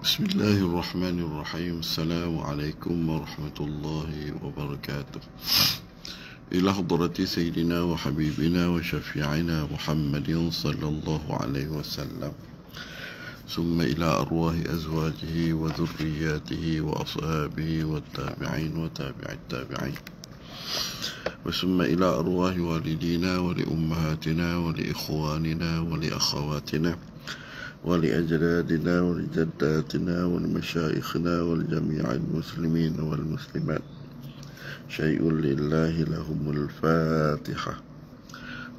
بسم الله الرحمن الرحيم. السلام عليكم ورحمة الله وبركاته. إلى حضرة سيدنا وحبيبنا وشفيعنا محمد صلى الله عليه وسلم، ثم إلى أرواح أزواجه وذرياته وأصحابه والتابعين وتابع التابعين، وثم إلى أرواح والدينا ولأمهاتنا ولإخواننا ولأخواتنا ولأجدادنا ولجداتنا ولمشايخنا ولجميع المسلمين والمسلمات. شيء لله لهم الفاتحة.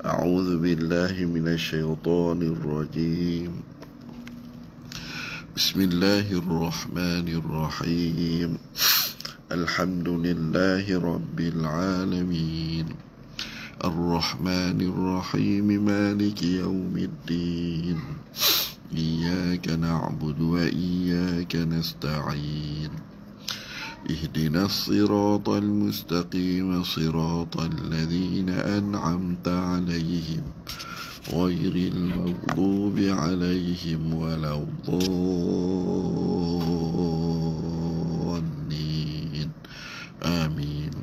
أعوذ بالله من الشيطان الرجيم. بسم الله الرحمن الرحيم. الحمد لله رب العالمين، الرحمن الرحيم، مالك يوم الدين، إياك نعبد وإياك نستعين، اهدنا الصراط المستقيم، صراط الذين أنعمت عليهم غير المغضوب عليهم ولا الضالين، آمين.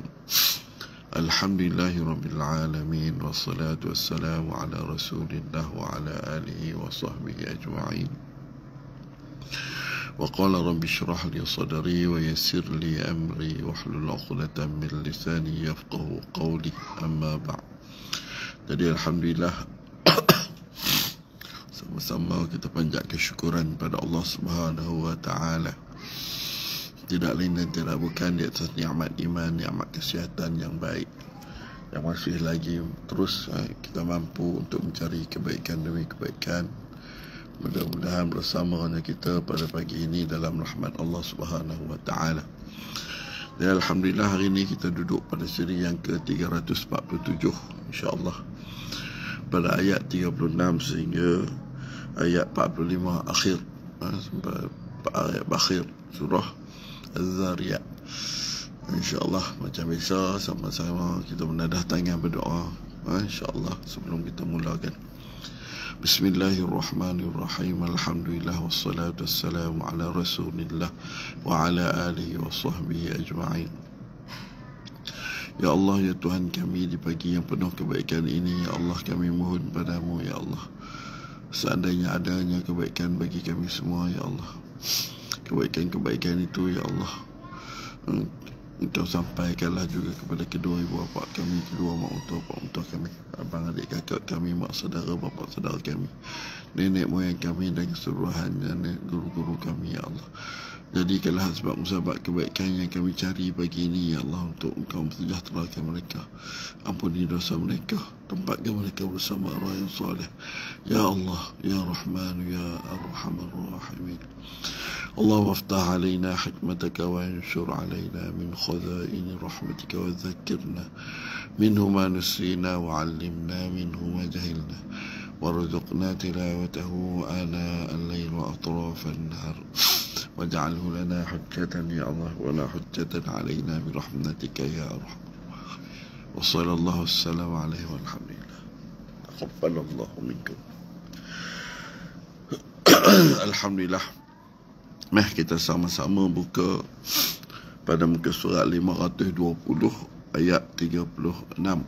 الحمد لله رب العالمين، والصلاة والسلام على رسول الله وعلى آله وصحبه أجمعين. وقال رب اشرح لي صدري ويسر لي أمري واحلل عقدة من لساني يفقه قولي، أما بعد. Jadi alhamdulillah, sama-sama kita panjat kesyukuran pada Allah Subhanahu wa taala. Tidak lain dan tidak bukan di atas nikmat iman, nikmat kesihatan yang baik, yang masih lagi terus kita mampu untuk mencari kebaikan demi kebaikan. Mudah-mudahan bersamanya kita pada pagi ini dalam rahmat Allah Subhanahu wa taala. Dan alhamdulillah hari ini kita duduk pada siri yang ke-347 insya-Allah, pada ayat 36 sehingga ayat 45 akhir, sampai ayat akhir surah Az-Zariyat. InsyaAllah macam biasa sama-sama kita menadah tangan berdoa, InsyaAllah sebelum kita mulakan. Bismillahirrahmanirrahim. Alhamdulillah wassalatu wassalamu ala rasulillah wa ala alihi wa sahbihi ajma'in. Ya Allah, ya Tuhan kami, di pagi yang penuh kebaikan ini, ya Allah, kami mohon padamu, ya Allah, seandainya adanya kebaikan bagi kami semua, ya Allah, kebaikan-kebaikan itu, ya Allah, Engkau sampaikanlah juga kepada kedua ibu bapa kami, kedua mak mentua kami, abang adik kakak kami, mak saudara, bapa saudara kami, nenek moyang kami dan keseluruhannya, guru-guru kami, ya Allah. Jadikanlah sebab musabab kebaikan yang kami cari pagi ini, ya Allah, untuk Engkau mensejahterakan mereka, ampuni dosa mereka, tempatkan mereka bersama orang yang soleh, ya Allah, ya Rahman, ya Arhamar Rahimin. اللهم افتح علينا حكمتك وانشر علينا من خزائن رحمتك وذكرنا منه ما نسينا وعلمنا منه ما جهلنا وارزقنا تلاوته آناء الليل وأطراف النهار واجعله لنا حجة يا الله ولا حجة علينا برحمتك يا أرحم الراحمين. وصلى الله وسلم عليه والحمد لله. تقبل الله منكم. Alhamdulillah. Mari kita sama-sama buka pada muka surat 520 ayat 36.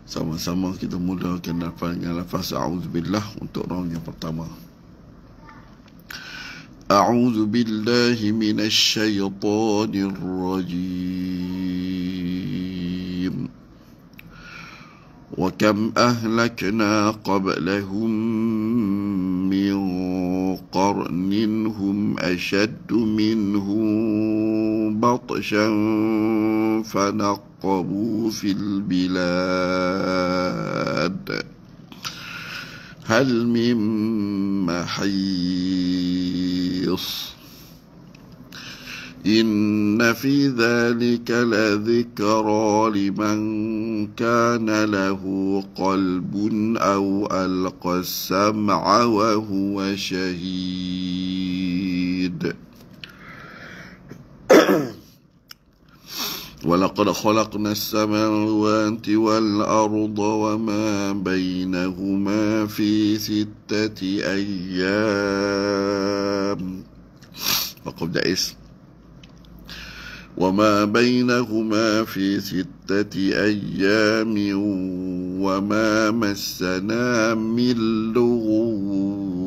Sama-sama kita mulakan dengan lafaz a'udzubillah untuk round yang pertama. A'udzu billahi minasy syaithanir rajim. Wa kam ahlakna qablahum min qarnin hum ashaddu minhum batshan fanaqabu fil bilad hal min mahis. إن في ذلك لذكرى لمن كان له قلب أو ألقى السمع وهو شهيد. ولقد خلقنا السماوات والأرض وما بينهما في 6 أيام Waqaf jaiz. وما بينهما في 6 أيام وما مسنا من لغوب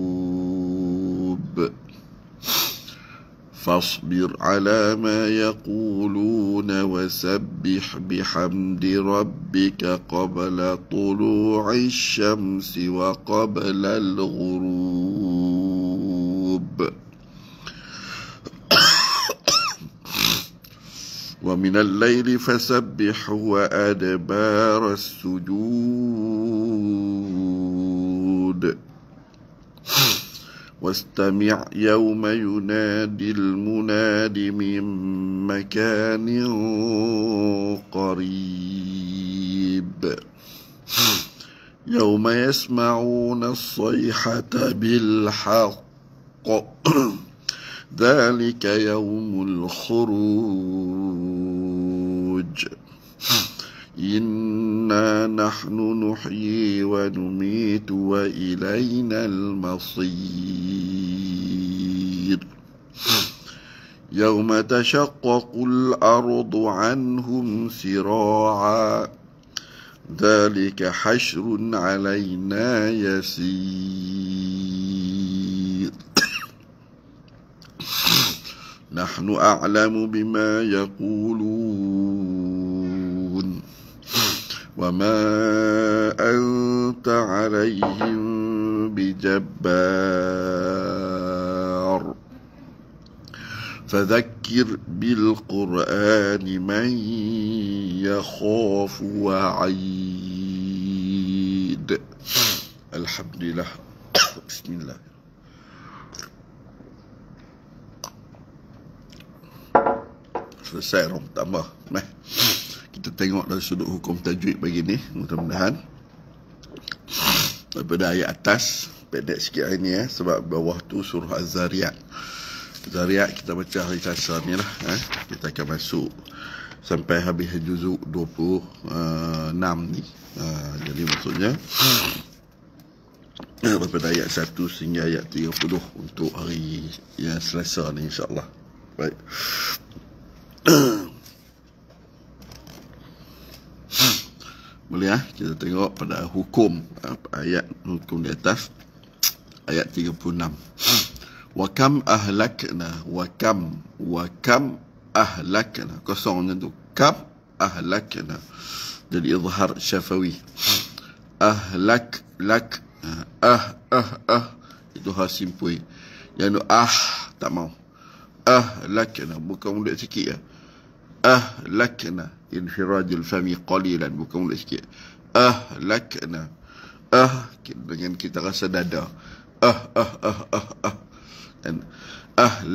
فاصبر على ما يقولون وسبح بحمد ربك قبل طلوع الشمس وقبل الغروب ومن الليل فسبح وأدبار السجود واستمع يوم ينادي المناد من مكان قريب يوم يسمعون الصيحة بالحق ذلك يوم الخروج إنا نحن نحيي ونميت وإلينا المصير يوم تشقق الأرض عنهم سراعا ذلك حشر علينا يسير نحن أعلم بما يقولون وما أنت عليهم بجبار فذكر بالقرآن من يخاف وعيد الحمد لله بسم الله. Selesai orang pertama. Kita tengok dari sudut hukum tajwid bagi ni. Mudah-mudahan daripada ayat atas, pendek sikit hari ni sebab bawah tu surah Az-Zariyat. Zariyat kita baca hari Selasa ni lah. Kita akan masuk sampai habis juzuk 26 ni. Jadi maksudnya daripada ayat 1 sehingga ayat 30 untuk hari yang Selasa ni, insyaAllah. Baik. Boleh kita tengok pada hukum ayat hukum di atas ayat 36. Wa kam ahlakna wa kam ahlakna, kosongnya tu kam ahlakna, jadi izhar syafawi. Ahlak itu hasimpui, yang tak mau. Ahlakna bukan mulut sikit ya. Ahlakna infirajul fami qalilan, bukan mulut sikit. Ahlakna dengan kita rasa dada. Dan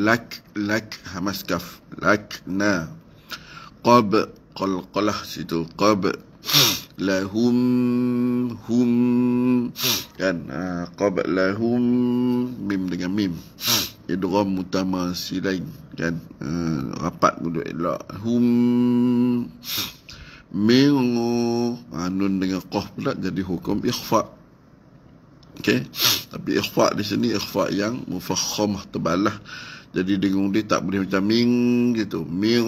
lak hamas kaf lakna qalqalah situ lahum hum kan qablahum mim dengan mim idgham mutamasilain kan, rapat dulu elok hum min nun dengan qaf pula jadi hukum ikhfa. Okey, tapi ikhfa di sini ikhfa yang mufakhamah, tebalah. Jadi dengung dia tak boleh macam ming gitu, ming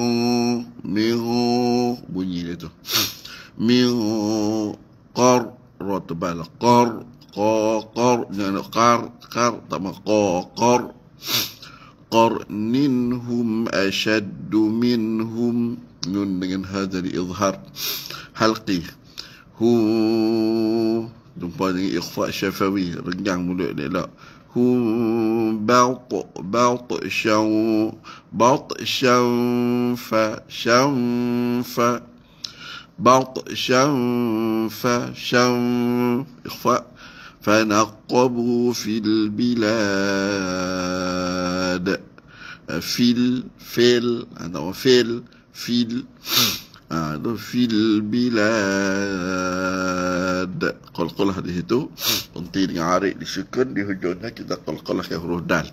bunyi dia tu. Ming qar ra tebal, qar jangan qar tak mau qar qarninhum ashaddu minhum, nun dengan hadha izhar halqi. Jumpa dengan ikhfa syafawi, renggang mulut dia lah. إخفاء فنقبوا في البلاد في البلاد qalqalah di situ penting dengan arik disukun di hujungnya kita qalqalah ke huruf dal.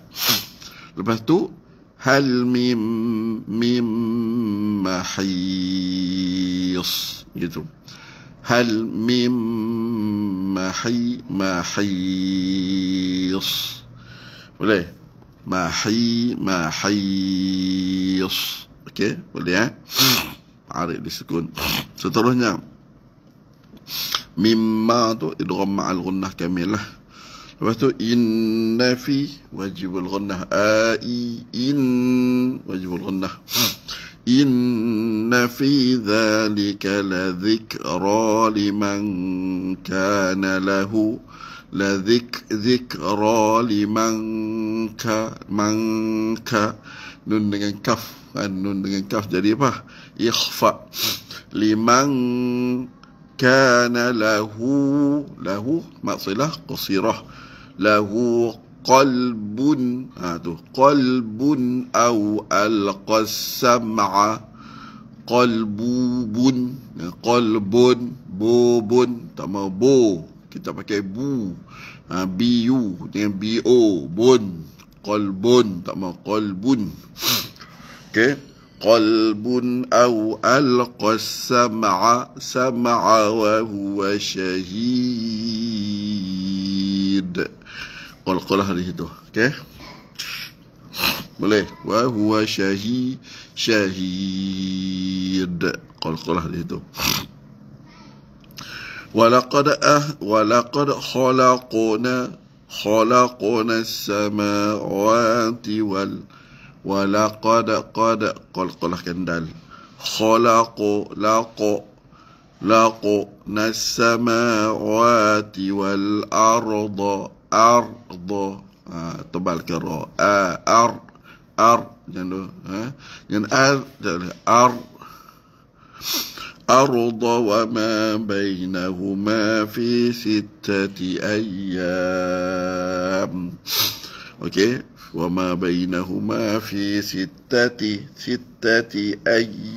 Lepas tu hal mim mahis gitu, hal mim mahis boleh. mahis. Okey, boleh arid disukun. Seterusnya mimma tu idgham ma'al ghunnah kamilah. Lepas tu inna fi wajibul ghunnah, in wajibul ghunnah. Inna fi dhalika la dhikra liman kana lahu dhikra liman ka nun dengan kaf kan, nun dengan kaf jadi apa? Ikhfa. Liman kana lahu maksilah qasirah, lahu qalbun, tu qalbun au alqas sam'a, qalbun bubun, tak mau bo, kita pakai bu, bu dengan bo, bun, qalbun, tak mau qalbun. Okey, qalbun au alqas sam'a wa huwa syahid. Qalqalah di situ. Okey, boleh. Wa huwa syahid. Qalqalah di situ. Walaqad khalaqna as-samawati wal walaqad qalqalah kendal. laqna as-samawati wal arda tebal ke ra, jangan أرض وما بينهما في 6 أيام. أوكي، وما بينهما في ستة أيام.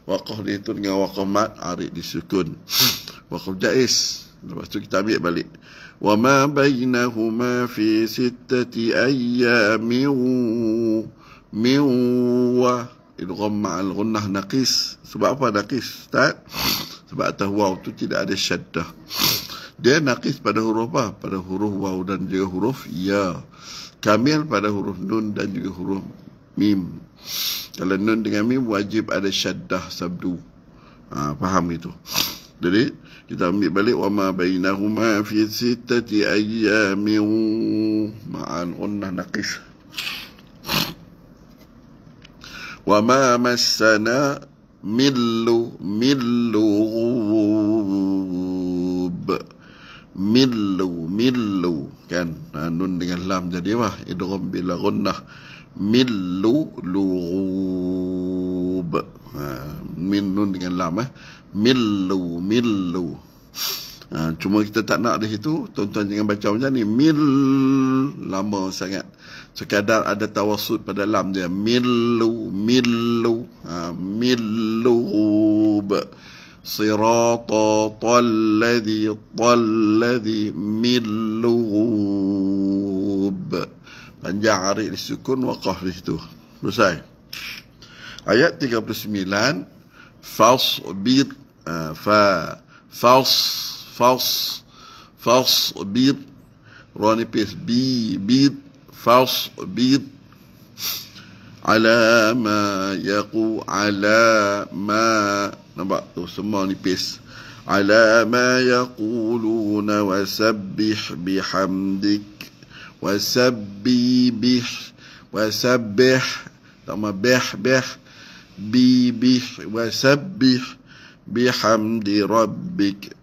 Waqaf itu dengan waqaf mat arid disukun. Waqaf jaiz. Lepas tu kita ambil balik. وما بينهما في 6 أيام idgham ma'al ghunnah naqis. Sebab apa naqis, Ustaz? Sebab atas waw tu tidak ada syaddah. Dia naqis pada huruf apa? Pada huruf waw dan juga huruf ya. Kamil pada huruf nun dan juga huruf mim. Kalau nun dengan mim wajib ada syaddah sabdu. Faham itu. Jadi kita ambil balik wa ma bainahuma fi 6 ayyamin ma'al ghunnah naqis. Wa ma massana millu kan, nun dengan lam jadi apa? Idgham bila ghunnah. Millu lughub, min nun dengan lam millu. Cuma kita tak nak di situ, tuan-tuan jangan baca macam ni. Lama sangat. Sekadar ada tawassut pada lam dia. Millu. Sirata talladhi millub. Panjang arid disukun, waqaf di situ. Selesai. Ayat 39. Fasbir. Fasbir. Ra nipis. Bid. Fasbir. Ala ma nampak tu semua nipis. Ala ma yaquluna wasabbih bihamdik. Wasabbih sama wasabbih bihamdi rabbik.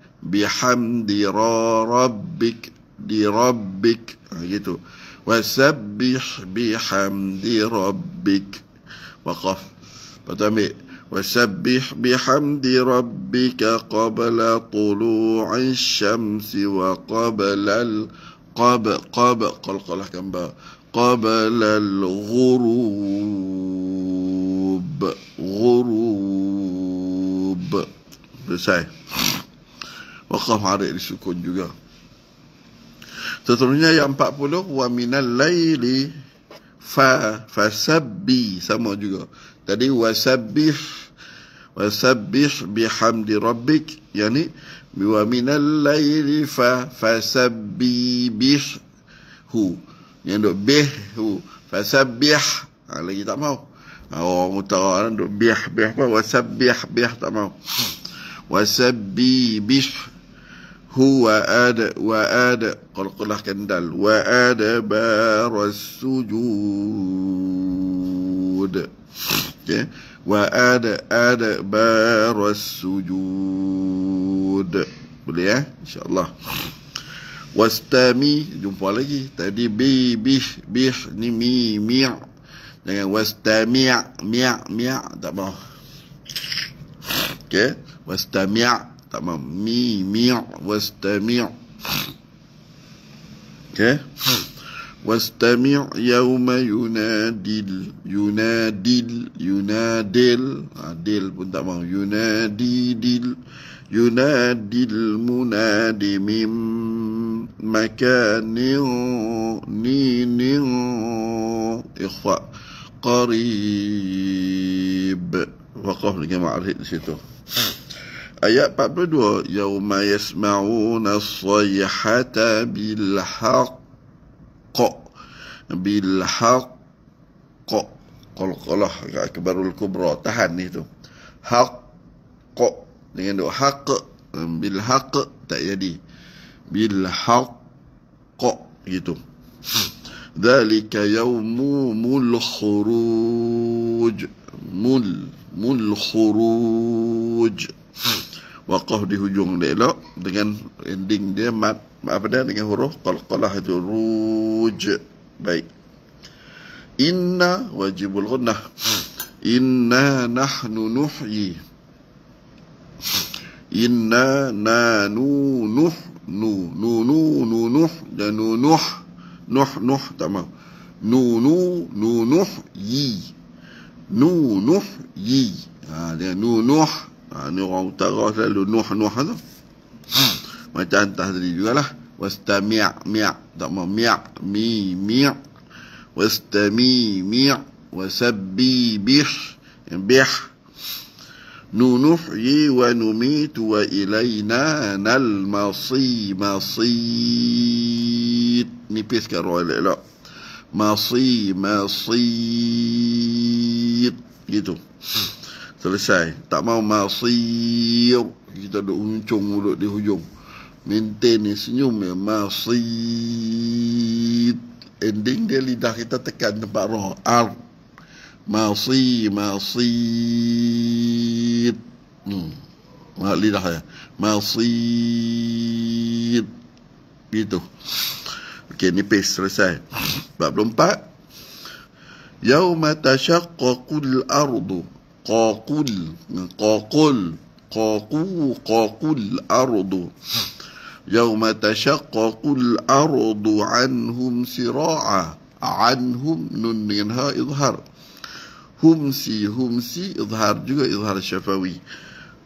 Di rabbik gitu. Wasabbih bihamdi rabbik. Waqaf. Pertama, wasabbih bihamdi rabbika qabla tulu'i syamsi wa qabla qalqalah kamba. Qabla al-ghurub. Selesai. Waqaf arid disukun juga. Seterusnya yang 40, wa minal laili fasabbi, sama juga. Tadi wasabbih bihamdi rabbik, yani wa minal laili fasabbi Yang duk bihu. Fasabbih. Lagi tak mau. Orang utara duk bih apa? Wasabbih tak mau. Wasabbih. Huwa ada qalqalah kendal wa adbaras sujud. Okey, wa adbaras sujud. Boleh ya, insyaallah. Wastami, jumpa lagi. Tadi bih ni mi. Jangan wastami' tak mau. Okey, wastami' tak mau. Mi wastami'. Okey. Wastami' yawma yunadil. Dil pun tak mau. Yunadil munadi mim makanin ikhfa qarib. Waqaf dengan ma'rif di situ. Ayat 42, yauma yasma'una as-sayhata bil haqq. Qalqalah akbarul kubra, tahan ni tu. Haqq dengan doa haqq, bil haqq tak jadi. Bil haqq gitu. Dzalika yaumul khuruj. Mul khuruj. Waqaf di hujung dia elok dengan ending dia mat apa dia dengan huruf qalqalah itu ruj. Baik. Inna wajibul ghunnah. Inna nahnu nuhyi. Inna nuh dan nuh tamam. Nuh yi. Dia nuh. Ni orang utara selalu nuh tu. Macam hantar tadi jugalah. Wastami' tak mau mi. Wastami' wasabbi bih. Nuhyi wa numitu wa ilayna masir. Nipis kan roh elok. Masir. Gitu. Selesai. Tak mau masir. Kita duk uncung mulut di hujung. Maintain ni senyum ya. Masir. Ending dia lidah kita tekan tempat roh. Ar. Masir. Lidah ya. Masir. Gitu. Okey, nipis. Selesai. 44. Yauma tashaqqaqul ardu. Qaqul ardu. Yauma tashaqqaqul ardu anhum sira'a. Anhum nun dengan ha izhar. Humsi izhar juga, izhar syafawi.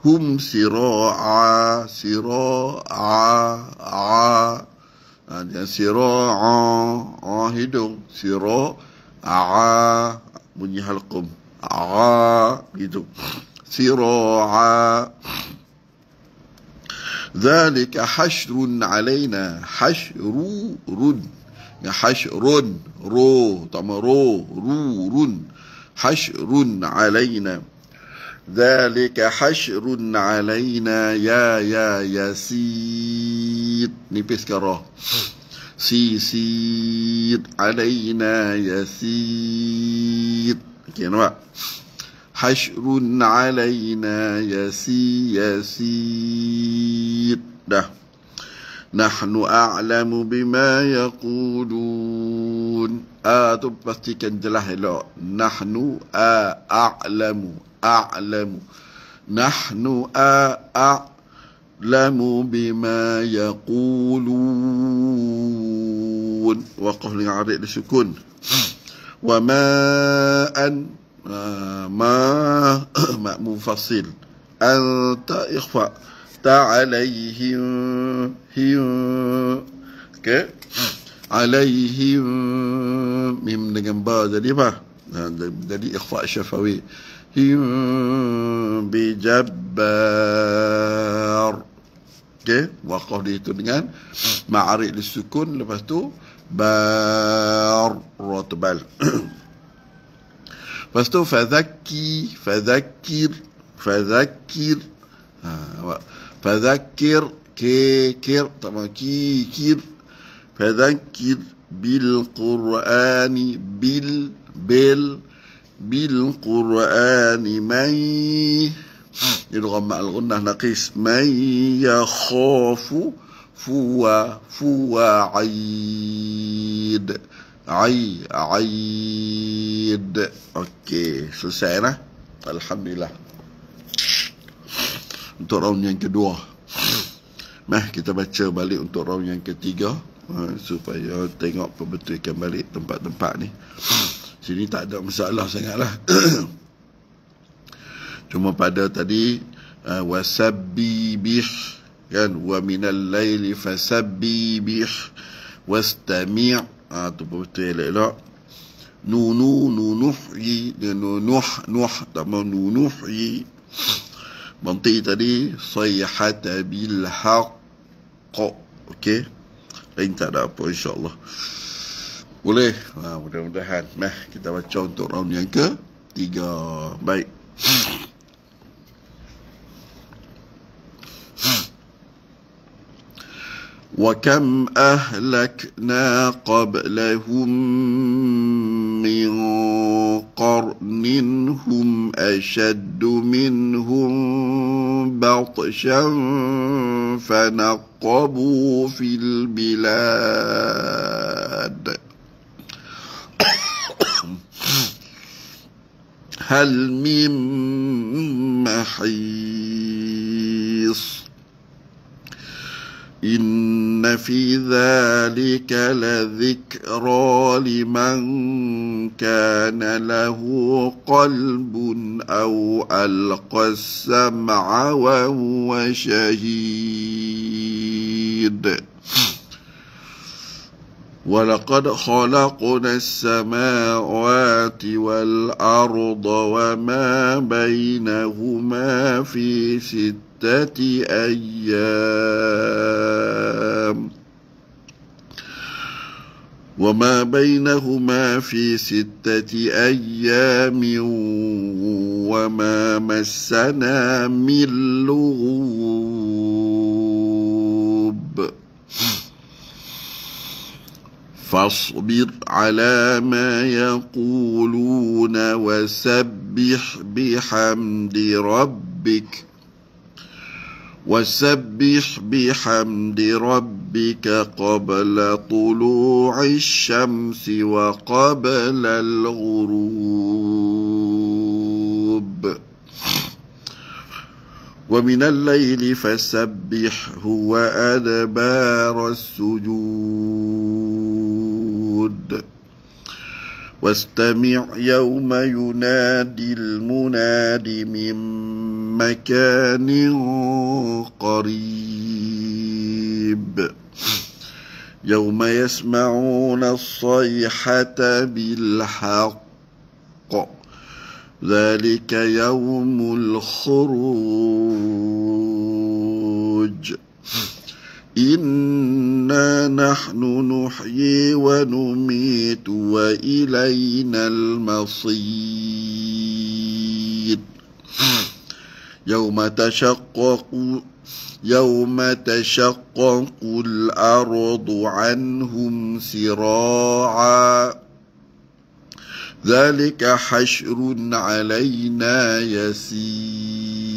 Hum sira'a. Dia sira'a hidung. Sira'a bunyi halqum. Gitu. Sira'a. Dzalika hasyrun alaina. Hasyrun. Ro. Tama ro. Run. Hasyrun alaina. Dzalika hasyrun alaina ya yasid. Nipis ke roh. Sisid alaina yasid. Okey, nampak? Hasyrun alaina yasid. Dah. Nahnu a'lamu bima yaqulun. Tu pastikan jelas elok. Nahnu a'lamu. Nahnu a'lamu bima yaqulun. Waqaf dengan arid disukun. Wa ma'an ma'mu fasil. Anta ikhfa. Ta'alayhim. Okay. Alayhim. Mim dengan ba jadi apa? Jadi ikhfa syafawi. Him bijabbar. Okay. Waqaf dia itu dengan ma'arid disukun. Lepas tu bar, ra tebal. Lepas tu fadzakki, fadzakir, fadzakir. Fadzakir, kir, tak mahu kir. Fadzakir bil Qur'ani, bil Qur'ani man يدغم مع الغنة نقيس من يخاف عيد عيد. Okey, selesai lah. Alhamdulillah. Untuk round yang kedua, kita baca balik untuk round yang ketiga, supaya tengok perbetulkan balik tempat-tempat ni. Sini tak ada masalah sangatlah. Cuma pada tadi wasabbih kan, wa minal laili fasabbih wastami', tu betul elok. Nunuhyi, nuh tak mau nunuhyi. Manti tadi sayhata bil haqq. Okey, lain tak ada apa, insyaAllah boleh. Mudah-mudahan. Kita baca untuk round yang ketiga. Baik. وَكَمْ أَهْلَكْنَا قَبْلَهُمْ مِنْ قَرْنٍ هُمْ أَشَدُّ مِنْهُمْ بَطْشًا فَنَقَّبُوا فِي الْبِلَادِ هَلْ مِنْ مَحِيصٍ إن في ذلك لذكرى لمن كان له قلب أو ألقى السمع وهو شهيد ولقد خلقنا السماوات والأرض وما بينهما في 6 أيام وما بينهما في 6 أيام وما مسنا من لغوب فاصبر على ما يقولون وسبح بحمد ربك قبل طلوع الشمس وقبل الغروب ومن الليل فسبحه وأدبار السجود واستمع يوم ينادي المناد من مكان قريب يوم يسمعون الصيحة بالحق ذلك يوم الخروج إنا نحن نحيي ونميت وإلينا المصير يوم تشقق الأرض عنهم سراعا ذلك حشر علينا يسير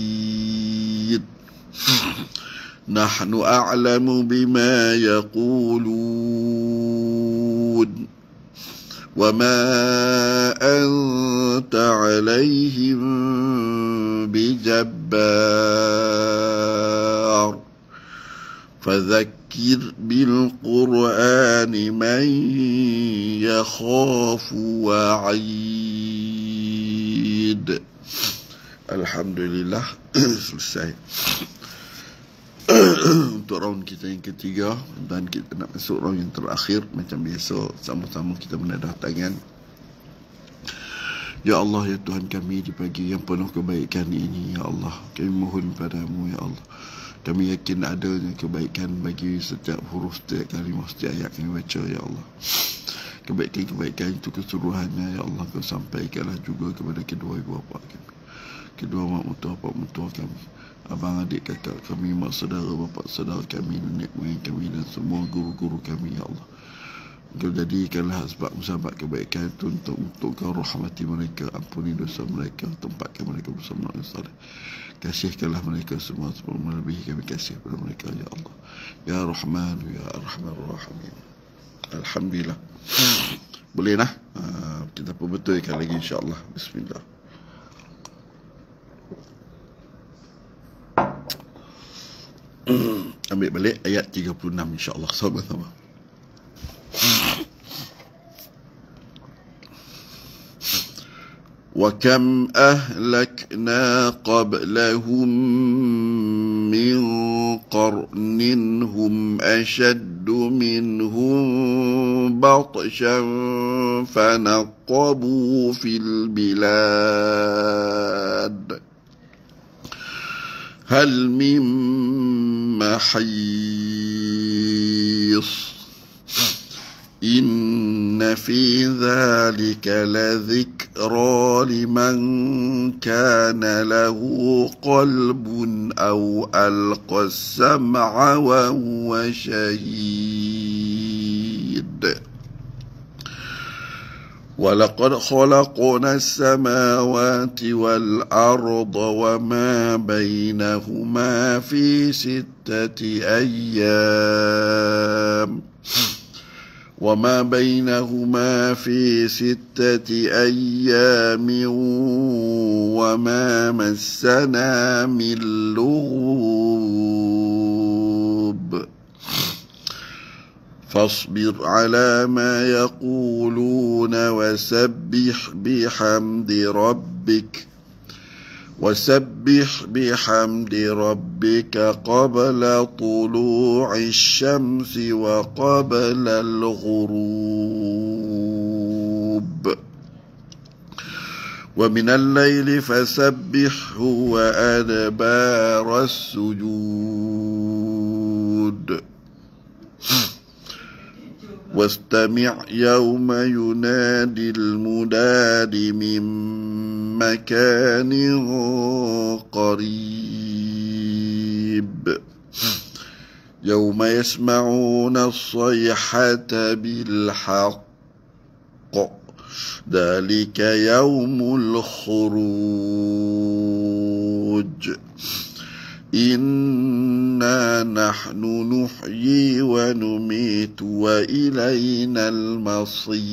نحن أعلم بما يقولون وما أنت عليهم بجبار فذكر بالقرآن من يخاف وعيد. Alhamdulillah. Selesai untuk round kita yang ketiga, dan kita nak masuk round yang terakhir. Macam biasa, sama-sama kita menadah tangan. Ya Allah, ya Tuhan kami, di pagi yang penuh kebaikan ini, ya Allah, kami mohon padamu, ya Allah, Kami yakin adanya kebaikan bagi setiap huruf, setiap kalimah, setiap ayat kami baca, Ya Allah. Kebaikan-kebaikan itu keseluruhannya, Ya Allah, Kau sampaikanlah juga kepada kedua ibu bapa kami, kedua mak mentua, pak mentua kami, abang adik kakak kami, mak saudara, bapa saudara kami, nenek moyang kami, dan semua guru-guru kami, Ya Allah. Kau jadikanlah sebab musabab kebaikan itu untuk Kau rahmati mereka, ampuni dosa mereka, tempatkan mereka bersama orang saleh. Kasihkanlah mereka semua melebihi kami kasih kepada mereka, Ya Allah. Ya Rahman, Ya Arhamar Rahimin. Alhamdulillah. Boleh lah. Kita perbetulkan lagi, insyaAllah. Bismillah. Ambil balik ayat 36, insyaAllah. Sama-sama. وَكَمْ أَهْلَكْنَا قَبْلَهُمْ مِنْ قَرْنٍ هُمْ أَشَدُّ مِنْهُمْ بَطْشًا فَنَقَّبُوا فِي الْبِلَادِ هَلْ مِنْ مَحِيصٍ إن في ذلك لذكرى لمن كان له قلب أو ألقى السمع وهو شهيد ولقد خلقنا السماوات والأرض وما بينهما في 6 أيام وما بينهما في 6 أيام وما مسنا من لغوب فاصبر على ما يقولون وسبح بحمد ربك قبل طلوع الشمس وقبل الغروب ومن الليل فسبحه وأدبار السجود واستمع يوم ينادي المناد من مكان قريب يوم يسمعون الصيحة بالحق ذلك يوم الخروج إنا نحن نحيي ونميت وإلينا المصير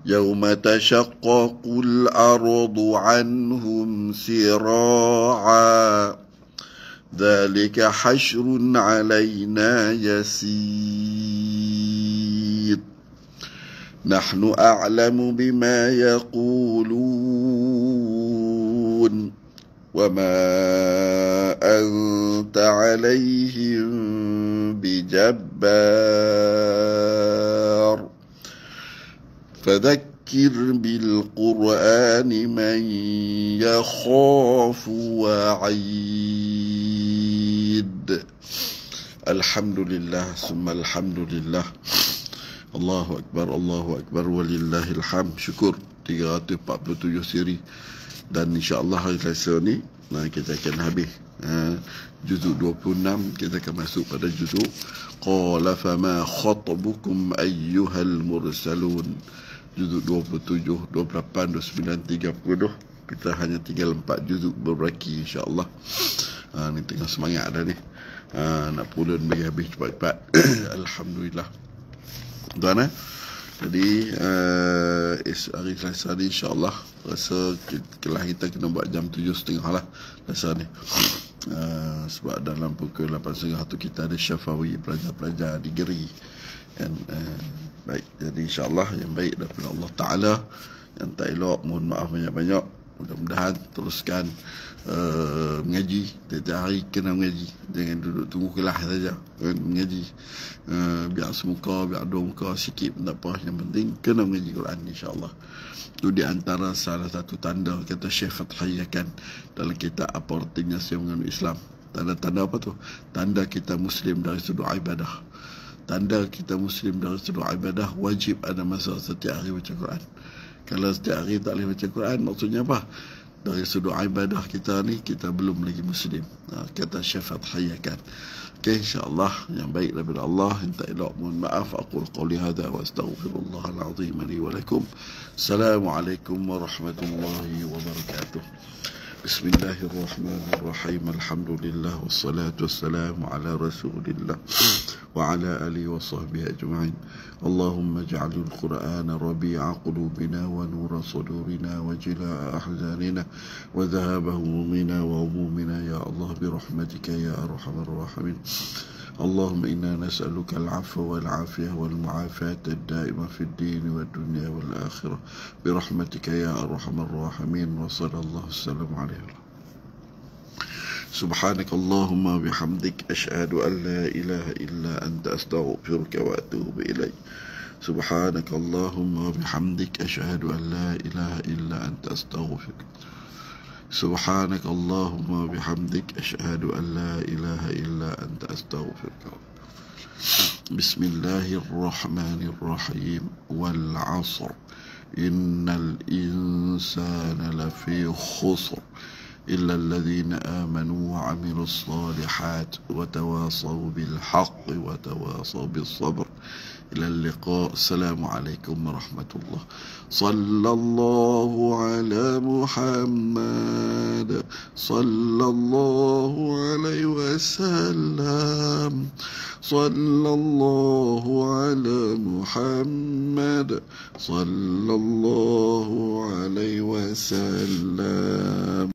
يوم تشقق الأرض عنهم سراعا ذلك حشر علينا يسير نحن أعلم بما يقولون وما أنت عليهم بجبار فذكر بالقرآن من يخاف وعيد الحمد لله ثم الحمد لله Allahu Akbar walillahil hamd. Syukur 347 siri. Dan insya-Allah hari Selasa ni kita akan habis juzuk 26. Kita akan masuk pada juzuk qala fama khatabukum ayyuhal mursalun. Juzuk 27, 28, 29, 30. Kita hanya tinggal 4 juzuk berbaki, insya-Allah. Ni tengah semangat dah ni. Nak pulun bagi habis cepat-cepat. Alhamdulillah. Tuan jadi hari Selasa ni insya-Allah rasa kita kena buat jam 7.30 lah Selasa ni. Sebab dalam pukul 8.30 tu kita ada syafawi pelajar-pelajar degree. Dan baik, jadi insya-Allah yang baik daripada Allah Taala, yang tak elok mohon maaf banyak-banyak. Mudah-mudahan teruskan mengaji. Setiap hari kena mengaji. Jangan duduk tunggu kelas saja. Mengaji. Biar semuka, biar dua muka sikit pun tak apa. Yang penting kena mengaji Quran, insyaAllah. Itu di antara salah satu tanda, kata Syekh Fathayakan dalam kitab Apa Artinya Saya Mengenal Islam. Tanda-tanda apa tu? Tanda kita Muslim dari sudut ibadah. Tanda kita Muslim dari sudut ibadah, wajib ada masa setiap hari baca Quran. Kalau setiap hari tak boleh baca Quran, maksudnya apa? Dari sudut ibadah kita ni, kita belum lagi Muslim. Kata Syekh Fathayakan. Okay, insyaAllah yang baik daripada Allah. Minta elok, mohon maaf. Aqul qawli hadha wa astaghfirullah al-azim li wa lakum. Assalamualaikum warahmatullahi wabarakatuh. Bismillahirrahmanirrahim. Alhamdulillah wassalatu wassalamu ala Rasulillah wa ala alihi wa sahbihi ajma'in. Allahumma ja'alil Qur'ana rabi'a qulubina wa nura sudurina wa jila'a ahzanina wa dhahaba humumina wa umumina ya Allah birahmatika ya arhamar rahimin. اللهم إنا نسألك العفو والعافية والمعافاة الدائمة في الدين والدنيا والآخرة برحمتك يا أرحم الراحمين وصلى الله وسلم عليه. سبحانك اللهم وبحمدك أشهد أن لا إله إلا أنت أستغفرك وأتوب إليك. سبحانك اللهم وبحمدك أشهد أن لا إله إلا أنت أستغفرك. سبحانك اللهم وبحمدك أشهد أن لا إله إلا أنت أستغفرك. بسم الله الرحمن الرحيم. والعصر إن الإنسان لفي خسر إلا الذين آمنوا وعملوا الصالحات وتواصوا بالحق وتواصوا بالصبر. إلى اللقاء. السلام عليكم ورحمة الله. صلى الله على محمد صلى الله عليه وسلم. صلى الله على محمد صلى الله عليه وسلم.